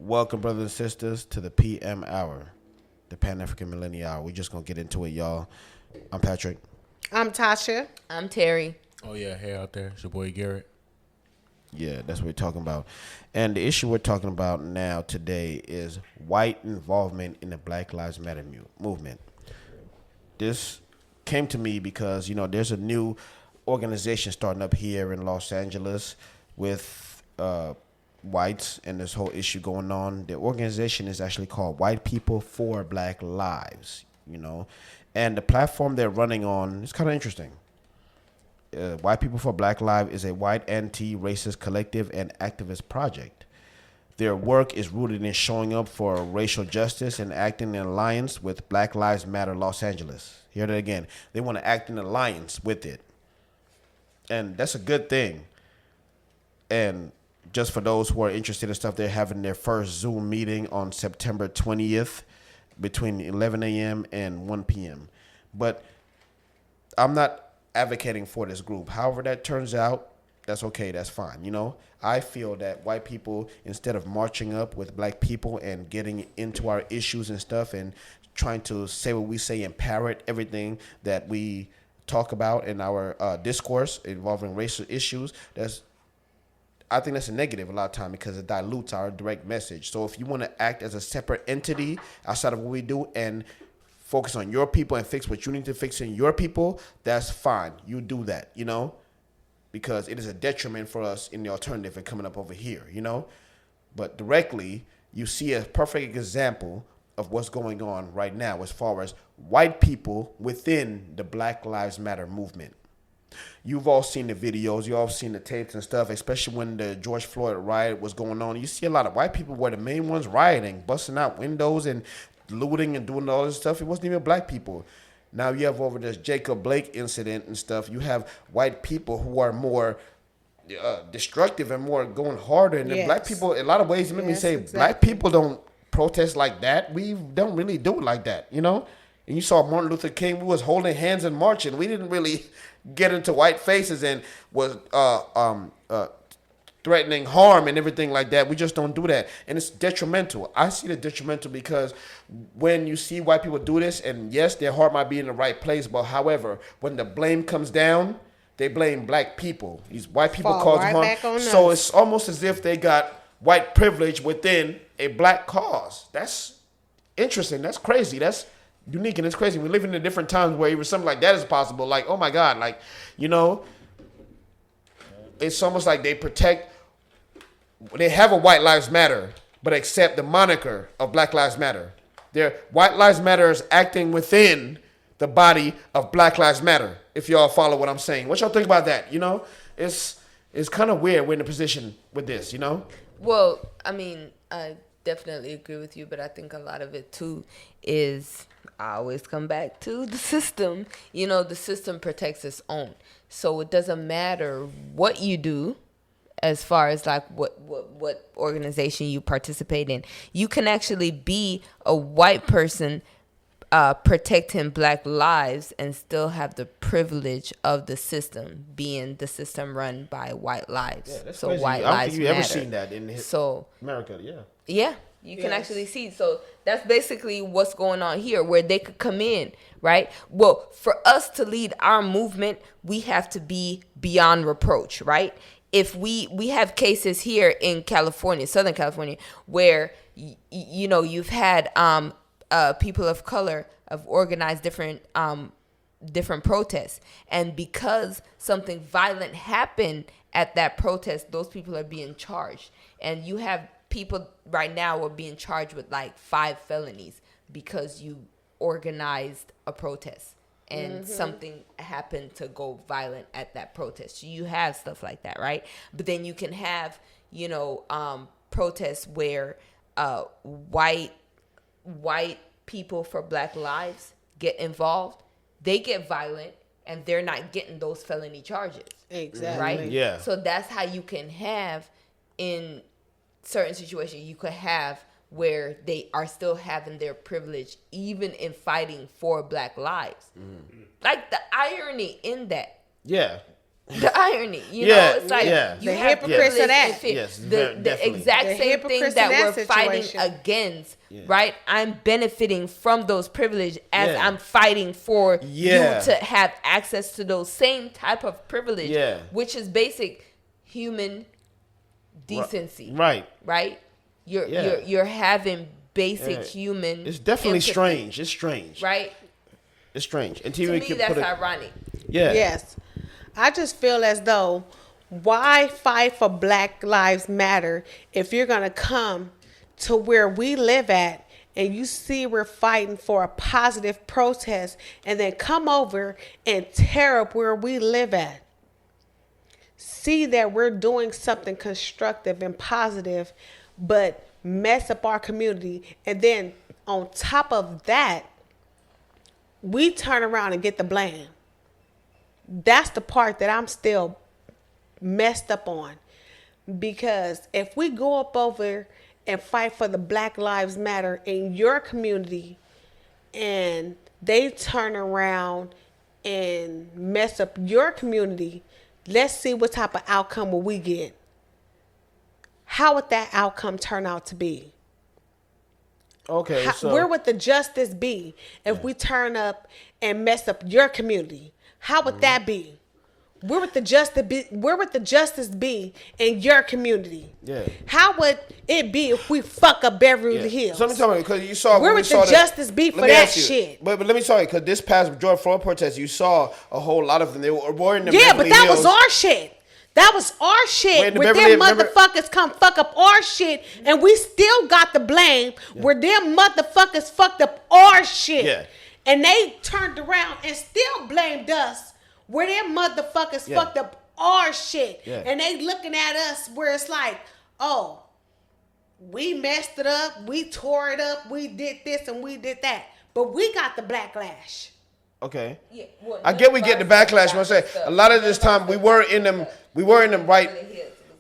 Welcome, brothers and sisters, to the PM Hour, the Pan-African Millennial Hour. We're just going to get into it, y'all. I'm Patrick. I'm Tasha. I'm Terry. Oh, yeah. Hey, out there. It's your boy, Garrett. Yeah, that's what we're talking about. And the issue we're talking about now today is white involvement in the Black Lives Matter movement. This came to me because, there's a new organization starting up here in Los Angeles with whites and this whole issue going on. The organization is actually called White People for Black Lives, and the platform they're running on is kind of interesting. White People for Black Lives is a white anti-racist collective and activist project. Their work is rooted in showing up for racial justice and acting in alliance with Black Lives Matter Los Angeles. Hear that again. They want to act in alliance with it. And that's a good thing. And just for those who are interested in stuff, they're having their first Zoom meeting on September 20th between 11 a.m. and 1 p.m. But I'm not advocating for this group. However that turns out, that's okay. That's fine. I feel that white people, instead of marching up with black people and getting into our issues and stuff and trying to say what we say and parrot everything that we talk about in our discourse involving racial issues, I think that's a negative a lot of time because it dilutes our direct message. So if you want to act as a separate entity outside of what we do and focus on your people and fix what you need to fix in your people, that's fine. You do that, because it is a detriment for us in the alternative and coming up over here, But directly, you see a perfect example of what's going on right now as far as white people within the Black Lives Matter movement. You've all seen the videos, you all seen the tapes and stuff, especially when the George Floyd riot was going on. You see a lot of white people were the main ones rioting, busting out windows and looting and doing all this stuff. It wasn't even black people. Now you have over this Jacob Blake incident and stuff. You have white people who are more destructive and more going harder. And the black people, in a lot of ways, let me say, exactly. Black people don't protest like that. We don't really do it like that, And you saw Martin Luther King, we was holding hands and marching. We didn't really get into white faces and was threatening harm and everything like that. We just don't do that. And it's detrimental. I see the detrimental because when you see white people do this, and yes, their heart might be in the right place, but however, when the blame comes down, they blame black people. These white people cause harm. So it's almost as if they got white privilege within a black cause. That's interesting. That's crazy. That's unique and it's crazy. We live in different times where even something like that is possible. Like, oh my God, it's almost like they have a White Lives Matter, but accept the moniker of Black Lives Matter. Their White Lives Matter is acting within the body of Black Lives Matter, if y'all follow what I'm saying. What y'all think about that? It's kind of weird we're in a position with this, Well, I definitely agree with you, but I think a lot of it too is I always come back to the system. The system protects its own. So it doesn't matter what you do as far as like what organization you participate in. You can actually be a white person protecting black lives and still have the privilege of the system being the system run by white lives. Yeah, that's so crazy. white I don't lives think you've ever matter. seen that in America. Yeah, you can actually see. So that's basically what's going on here, where they could come in, right? Well, for us to lead our movement, we have to be beyond reproach, right? If we have cases here in California, Southern California, where you've had people of color have organized different protests, and because something violent happened at that protest, those people are being charged, and you have people right now are being charged with like 5 felonies because you organized a protest and something happened to go violent at that protest. So you have stuff like that, right? But then you can have, protests where white people for Black lives get involved. They get violent and they're not getting those felony charges. Exactly. Right? Yeah. So that's how you can have in certain situations, you could have where they are still having their privilege even in fighting for Black lives. Like the irony in that. Yeah. the irony. You Yeah, know, it's like yeah. you The have hypocrites of privilege that. and fear. Yes, the definitely. exact The same hypocrites thing in that that we're fighting situation. against, right? I'm benefiting from those privilege as Yeah. I'm fighting for Yeah. you to have access to those same type of privilege, Yeah. which is basic human decency, Right. right? Yeah. You're having basic Yeah. human. It's definitely empathy, strange. It's strange. right? It's strange. And To me, that's ironic. Yeah. Yes. I just feel as though, why fight for Black Lives Matter if you're going to come to where we live at and you see we're fighting for a positive protest and then come over and tear up where we live at? See that we're doing something constructive and positive, but mess up our community. And then on top of that, we turn around and get the blame. That's the part that I'm still messed up on. Because if we go up over and fight for the Black Lives Matter in your community and they turn around and mess up your community, let's see what type of outcome will we get. How would that outcome turn out to be? Okay. So Where would the justice be if we turn up and mess up your community? How would that be? Where would the justice be? Where would the justice be in your community? Yeah. How would it be if we fuck up Beverly Hills? So let me tell you, because you saw Where when we would saw the justice be let for me that ask you, shit? But let me tell you, because this past George Floyd protest, you saw a whole lot of them. They were in the Yeah, Beverly but that Hills. was our shit. That was our shit. Wait, the Where Beverly- them remember- motherfuckers come fuck up our shit, and we still got the blame. Where them motherfuckers fucked up our shit, Yeah. and they turned around and still blamed us. Where them motherfuckers Yeah. fucked up our shit, Yeah. and they looking at us where it's like, oh, we messed it up, we tore it up, we did this and we did that, but we got the backlash. Okay. Yeah, well, I get we get the backlash. But I'm saying a lot of this time we were in them right.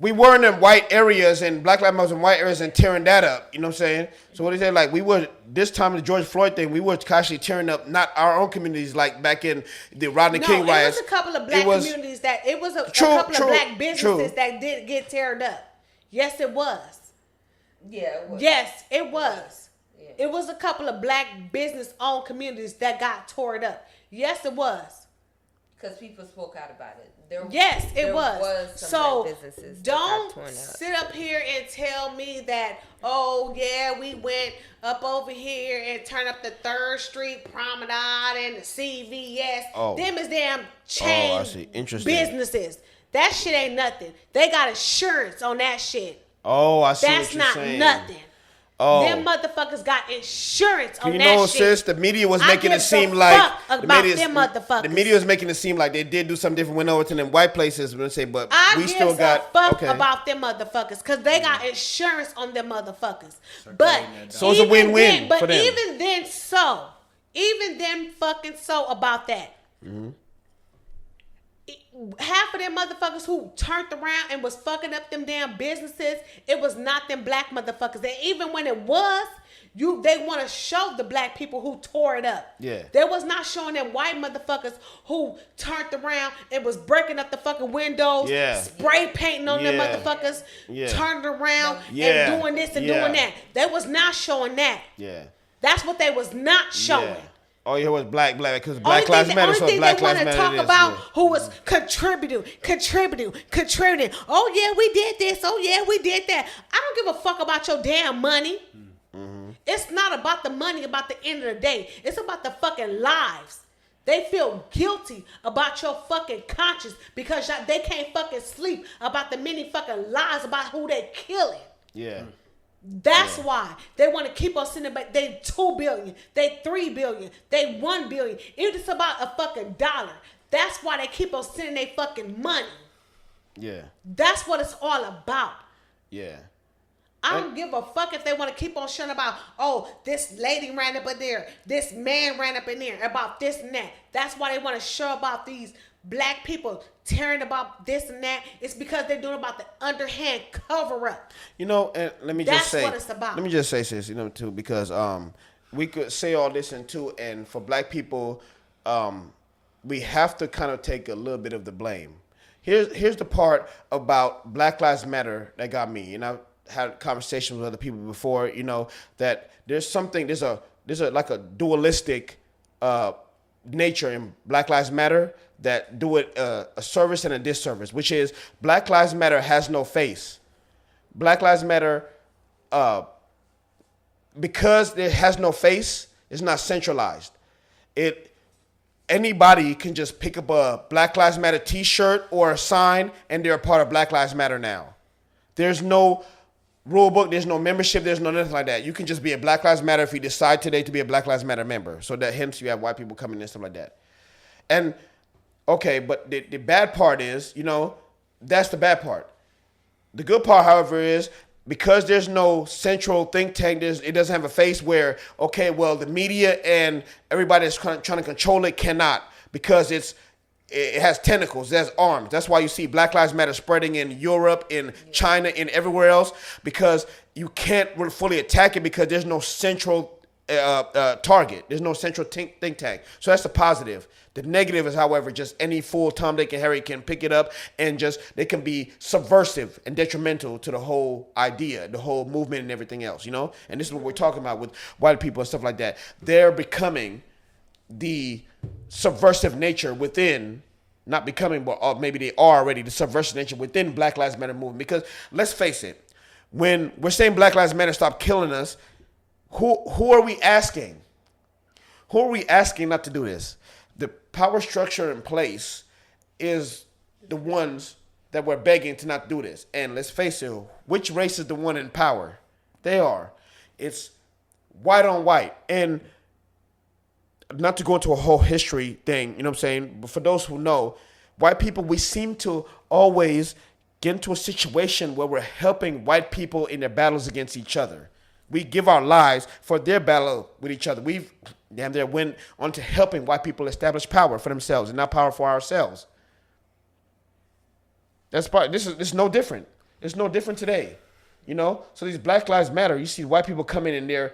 We were in them white areas and Black Lives Matter in white areas and tearing that up. You know what I'm saying? So what is it like? We were this time the George Floyd thing. We were actually tearing up not our own communities like back in the Rodney King riots. It was a couple of black communities that it was a True, couple true, of black businesses true. that did get teared up. Yes, it was. Yeah. It was. Yes, it was. Yeah. It was a couple of black business-owned communities that got torn up. Yes, it was. Because people spoke out about it. Yes, it there was. some So black businesses that don't got torn up. sit up here and tell me that, oh yeah, we went up over here and turned up the 3rd Street Promenade and the CVS. Oh. Them is damn Oh, chain I see. Interesting. businesses. That shit ain't nothing. They got insurance on that shit. Oh, I see That's what you're not saying. nothing. Oh. Them motherfuckers got insurance on You that know, shit. sis, the media was I making give it seem the like fuck about them motherfuckers. The media was making it seem like they did do something different. Went over to them white places, but say, but I we give still a got fuck okay. about them motherfuckers because they got insurance on them motherfuckers. But So it's a even win-win then- but for them. even then fucking so about that. Mm-hmm. Half of them motherfuckers who turned around and was fucking up them damn businesses, it was not them black motherfuckers. And even when it was, they want to show the black people who tore it up. Yeah. They was not showing them white motherfuckers who turned around and was breaking up the fucking windows, Yeah. spray painting on them Yeah. motherfuckers, Yeah. turned around Yeah. and doing this and Yeah. doing that. They was not showing that. Yeah. That's what they was not showing. Yeah. Oh, yeah, it was black because Black Only Lives thing, Matter. only So thing Black they Lives want to Matter. talk it is, about yeah. who was contributing. Oh yeah, we did this. Oh yeah, we did that. I don't give a fuck about your damn money. Mm-hmm. It's not about the money. About the end of the day, it's about the fucking lives. They feel guilty about your fucking conscience because they can't fucking sleep about the many fucking lies about who they killing. Yeah. That's why they want to keep us sitting back. They 2 billion, they 3 billion, they 1 billion. It's about a fucking dollar. That's why they keep us sending their fucking money. Yeah. That's what it's all about. Yeah. I don't give a fuck if they want to keep on showing about, oh, this lady ran up in there, this man ran up in there, about this and that. That's why they want to show about these black people tearing about this and that. It's because they're doing about the underhand cover up. You know, and let me That's just say, what it's about. Let me just say this, too, because we could say all this and too, and for black people, we have to kind of take a little bit of the blame. Here's the part about Black Lives Matter that got me, and I've had conversations with other people before. That there's a like a dualistic nature in Black Lives Matter that do it a service and a disservice, which is Black Lives Matter has no face. Black Lives Matter, because it has no face, it's not centralized. Anybody can just pick up a Black Lives Matter t-shirt or a sign and they're a part of Black Lives Matter now. There's no rule book, there's no membership, there's no nothing like that. You can just be a Black Lives Matter if you decide today to be a Black Lives Matter member. So that hence you have white people coming in and stuff like that. And okay, but the bad part is, that's the bad part. The good part, however, is because there's no central think tank, it doesn't have a face where, okay, well, the media and everybody that's trying to control it cannot, because it has tentacles, it has arms. That's why you see Black Lives Matter spreading in Europe, in China, in everywhere else, because you can't really fully attack it because there's no central target. There's no central think tank. So that's the positive. The negative is, however, just any fool, Tom, Dick, and Harry can pick it up and they can be subversive and detrimental to the whole idea, the whole movement and everything else, And this is what we're talking about with white people and stuff like that. They're becoming the subversive nature within, not becoming, but maybe they are already the subversive nature within Black Lives Matter movement. Because let's face it, when we're saying Black Lives Matter, stop killing us, who are we asking? Who are we asking not to do this? The power structure in place is the ones that we're begging to not do this. And let's face it, which race is the one in power? They are. It's white on white. And not to go into a whole history thing, you know what I'm saying? But for those who know, white people, we seem to always get into a situation where we're helping white people in their battles against each other. We give our lives for their battle with each other. We've damn near went on to helping white people establish power for themselves and not power for ourselves. This is no different. It's no different today. So these Black Lives Matter, you see white people come in and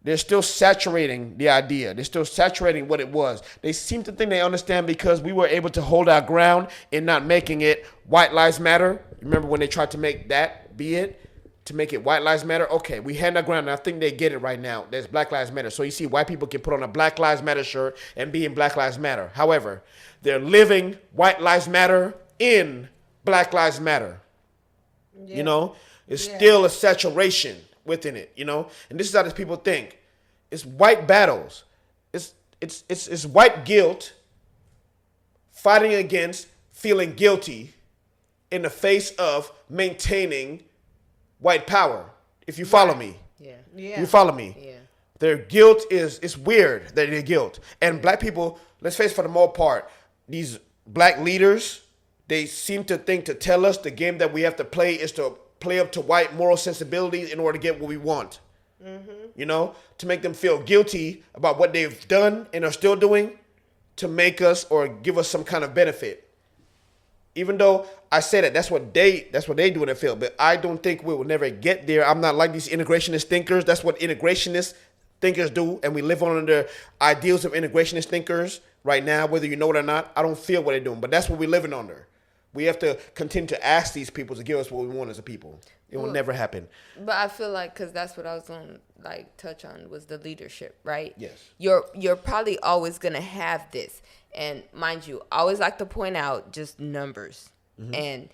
they're still saturating the idea. They're still saturating what it was. They seem to think they understand because we were able to hold our ground in not making it White Lives Matter. Remember when they tried to make that be it? To make it White Lives Matter? Okay, we had our ground, and I think they get it right now. There's Black Lives Matter. So you see white people can put on a Black Lives Matter shirt and be in Black Lives Matter. However, they're living White Lives Matter in Black Lives Matter. Yeah. It's still a saturation within it, And this is how these people think. It's white battles. It's white guilt fighting against feeling guilty in the face of maintaining white power, if you follow me. Yeah. You follow me. Yeah. Their guilt it's weird that they're guilt. And black people, let's face it, for the most part, these black leaders, they seem to think to tell us the game that we have to play is to play up to white moral sensibilities in order to get what we want. Mm-hmm. To make them feel guilty about what they've done and are still doing to make us or give us some kind of benefit. Even though I say that's what they do in the field, but I don't think we will never get there. I'm not like these integrationist thinkers. That's what integrationist thinkers do, and we live under ideals of integrationist thinkers right now, whether you know it or not. I don't feel what they're doing, but that's what we're living under. We have to continue to ask these people to give us what we want as a people. It will never happen. But I feel like, because that's what I was going to touch on, was the leadership, right? Yes. You're probably always going to have this. And mind you, I always like to point out just numbers. Mm-hmm. And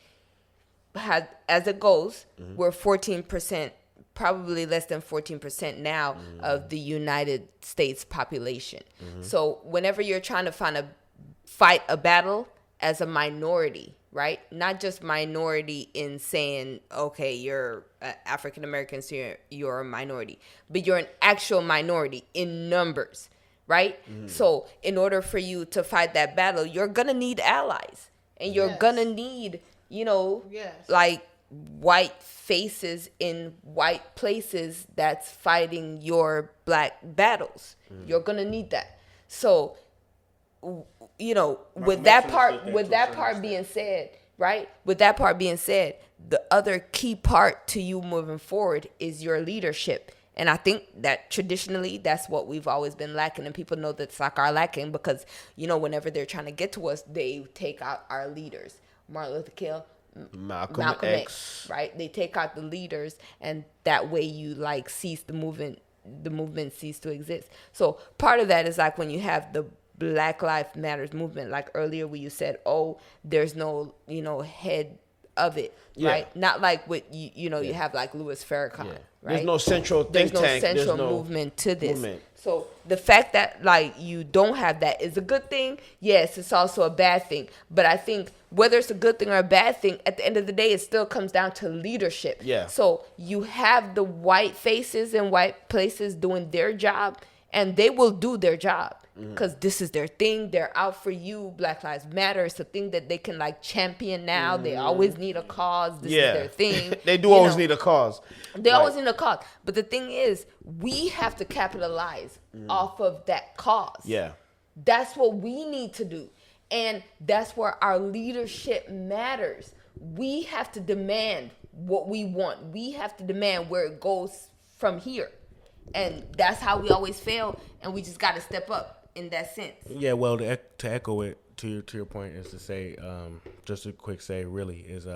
as it goes, mm-hmm. we're 14%, probably less than 14% now mm-hmm. of the United States population. Mm-hmm. So whenever you're trying to fight a battle as a minority, right? Not just minority in saying, okay, you're African American, so you're a minority, but you're an actual minority in numbers. Right? Mm-hmm. So in order for you to fight that battle, you're going to need allies. And you're going to need, like white faces in white places that's fighting your black battles. Mm-hmm. You're going to need that. So, with that part being said, right? With that part being said, the other key part to you moving forward is your leadership. And I think that traditionally, that's what we've always been lacking. And people know that's like our lacking because, whenever they're trying to get to us, they take out our leaders. Martin Luther King, Malcolm X, right? They take out the leaders, and that way you like cease the movement. The movement cease to exist. So part of that is like when you have the Black Lives Matters movement. Like earlier, where you said, "Oh, there's no head of it," right? Not like what you have like Louis Farrakhan, right? There's no central think tank. There's no central movement to this. So the fact that like you don't have that is a good thing. Yes, it's also a bad thing. But I think whether it's a good thing or a bad thing, at the end of the day, it still comes down to leadership. Yeah. So you have the white faces in white places doing their job, and they will do their job because this is their thing. They're out for you. Black Lives Matter. It's a thing that they can like champion now. They always need a cause. This is their thing. They do always need a cause. They always need a cause. But the thing is, we have to capitalize off of that cause. Yeah. That's what we need to do. And that's where our leadership matters. We have to demand what we want. We have to demand where it goes from here. And that's how we always fail. And we just got to step up in that sense. Yeah, well, to echo it to your point is to say, just a quick say, really, is,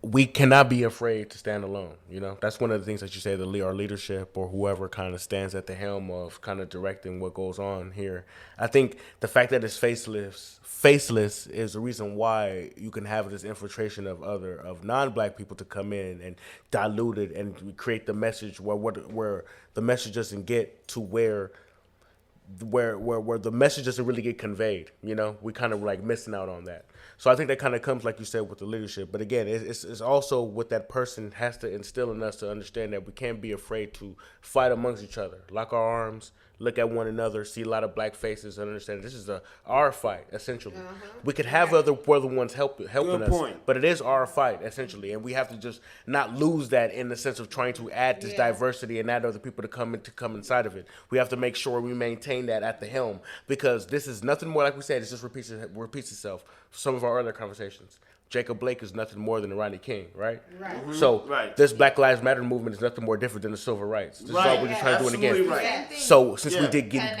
we cannot be afraid to stand alone. That's one of the things that you say, our leadership or whoever kind of stands at the helm of kind of directing what goes on here. I think the fact that it's faceless is the reason why you can have this infiltration of non-black people to come in and dilute it and create the message where the message doesn't get to where the message doesn't really get conveyed. We kind of like missing out on that. So I think that kind of comes, like you said, with the leadership. But again, it's also what that person has to instill in us to understand that we can't be afraid to fight amongst each other, lock our arms, look at one another, see a lot of black faces, and understand this is our fight, essentially. We could have other ones helping us, but it is our fight, essentially. And we have to just not lose that in the sense of trying to add this diversity and add other people to come inside of it. We have to make sure we maintain that at the helm, because this is nothing more, like we said, it just repeats itself. Some of our other conversations. Jacob Blake is nothing more than Rodney King, right? Right. Mm-hmm. So this Black Lives Matter movement is nothing more different than the civil rights. This is all we're just trying to do it again. Right. So since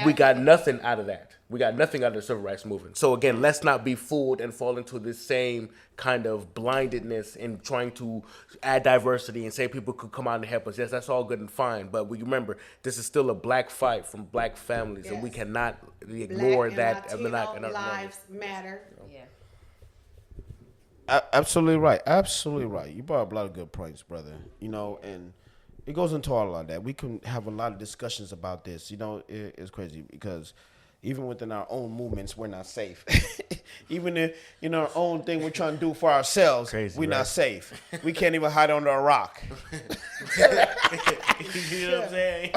we got nothing out of that. We got nothing out of the civil rights movement. So again, let's not be fooled and fall into this same kind of blindedness in trying to add diversity and say people could come out and help us. Yes, that's all good and fine. But we remember, this is still a black fight from black families, and we cannot ignore black that. Latino lives matter. Yeah. Absolutely right. Absolutely right. You brought up a lot of good points, brother. And it goes into all of that. We can have a lot of discussions about this. It's crazy because even within our own movements, we're not safe. Even in our own thing we're trying to do for ourselves, we're not safe. We can't even hide under a rock. You know what I'm saying?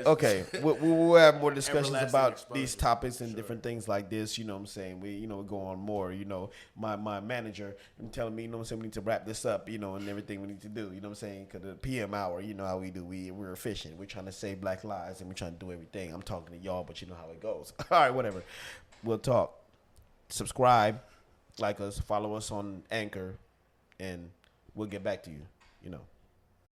Okay. We'll have more discussions about these topics and different things like this. You know what I'm saying? We go on more. My manager telling me, we need to wrap this up, and everything we need to do. You know what I'm saying? Because the PM hour, you know how we do. We're efficient. We're trying to save black lives and we're trying to do everything. I'm talking to y'all, but you know how it goes. All right, whatever. We'll talk. Subscribe, like us, follow us on Anchor, and we'll get back to you.